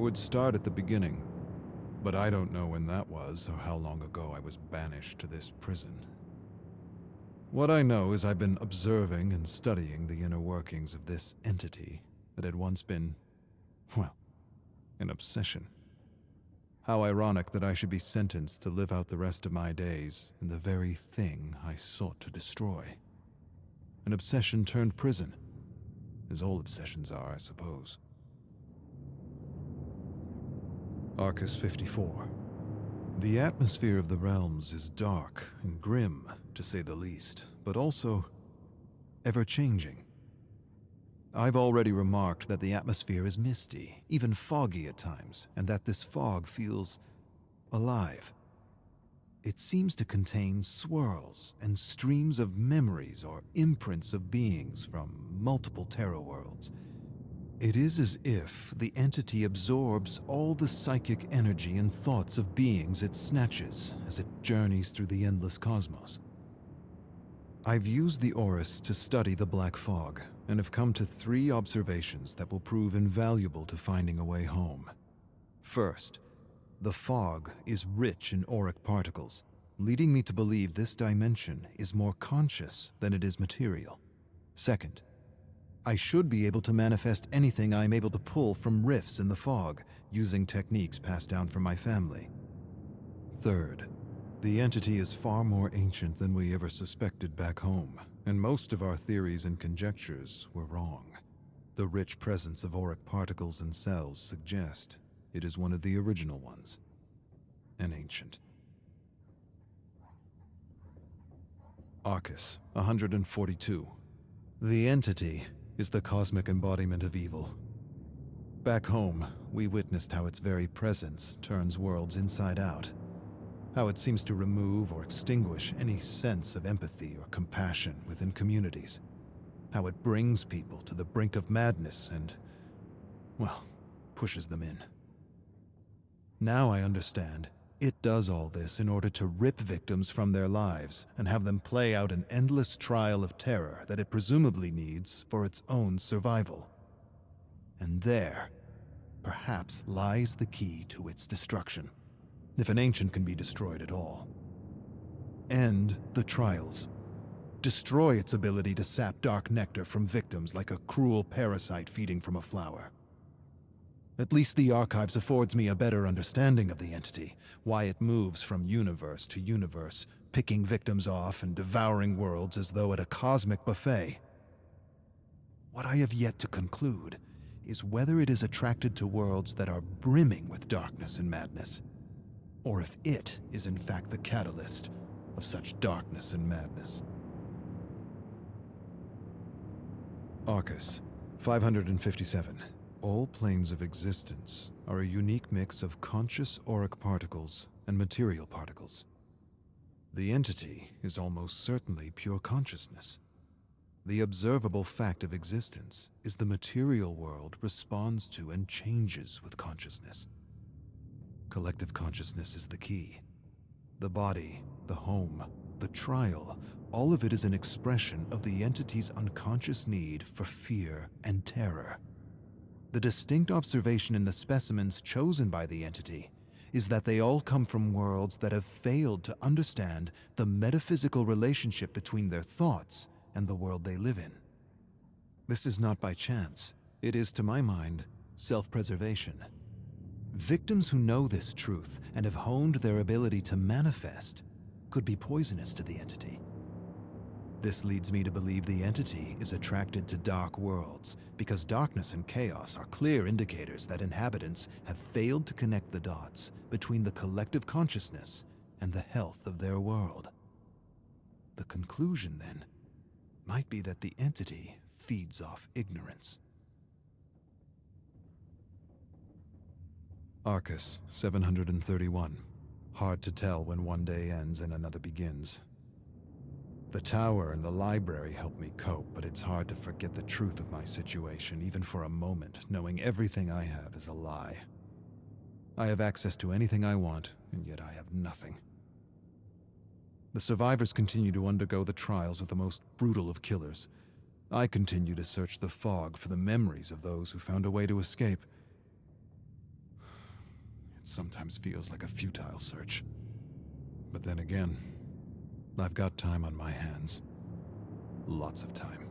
would start at the beginning, but I don't know when that was or how long ago I was banished to this prison. What I know is I've been observing and studying the inner workings of this entity that had once been, well, an obsession. How ironic that I should be sentenced to live out the rest of my days in the very thing I sought to destroy. An obsession turned prison, as all obsessions are, I suppose. Arcus 54. The atmosphere of the realms is dark and grim, to say the least, but also ever-changing. I've already remarked that the atmosphere is misty, even foggy at times, and that this fog feels alive. It seems to contain swirls and streams of memories or imprints of beings from multiple terra worlds. It is as if the entity absorbs all the psychic energy and thoughts of beings it snatches as it journeys through the endless cosmos. I've used the Orus to study the black fog, and have come to 3 observations that will prove invaluable to finding a way home. First, the fog is rich in auric particles, leading me to believe this dimension is more conscious than it is material. Second, I should be able to manifest anything I'm able to pull from rifts in the fog, using techniques passed down from my family. Third, the entity is far more ancient than we ever suspected back home, and most of our theories and conjectures were wrong. The rich presence of auric particles and cells suggest it is one of the original ones, and ancient. Arcus 142. The entity is the cosmic embodiment of evil. Back home, we witnessed how its very presence turns worlds inside out. How it seems to remove or extinguish any sense of empathy or compassion within communities. How it brings people to the brink of madness and, well, pushes them in. Now I understand. It does all this in order to rip victims from their lives and have them play out an endless trial of terror that it presumably needs for its own survival. And there, perhaps, lies the key to its destruction, if an ancient can be destroyed at all. End the trials. Destroy its ability to sap dark nectar from victims like a cruel parasite feeding from a flower. At least the archives affords me a better understanding of the entity, why it moves from universe to universe, picking victims off and devouring worlds as though at a cosmic buffet. What I have yet to conclude is whether it is attracted to worlds that are brimming with darkness and madness, or if it is in fact the catalyst of such darkness and madness. Arcus 557. All planes of existence are a unique mix of conscious auric particles and material particles. The entity is almost certainly pure consciousness. The observable fact of existence is the material world responds to and changes with consciousness. Collective consciousness is the key. The body, the home, the trial, all of it is an expression of the entity's unconscious need for fear and terror. The distinct observation in the specimens chosen by the entity is that they all come from worlds that have failed to understand the metaphysical relationship between their thoughts and the world they live in. This is not by chance. It is, to my mind, self-preservation. Victims who know this truth and have honed their ability to manifest could be poisonous to the entity. This leads me to believe the entity is attracted to dark worlds because darkness and chaos are clear indicators that inhabitants have failed to connect the dots between the collective consciousness and the health of their world. The conclusion, then, might be that the entity feeds off ignorance. Arcus 731. Hard to tell when one day ends and another begins. The tower and the library help me cope, but it's hard to forget the truth of my situation, even for a moment, knowing everything I have is a lie. I have access to anything I want, and yet I have nothing. The survivors continue to undergo the trials with the most brutal of killers. I continue to search the fog for the memories of those who found a way to escape. sometimes feels like a futile search. But then again, I've got time on my hands. Lots of time.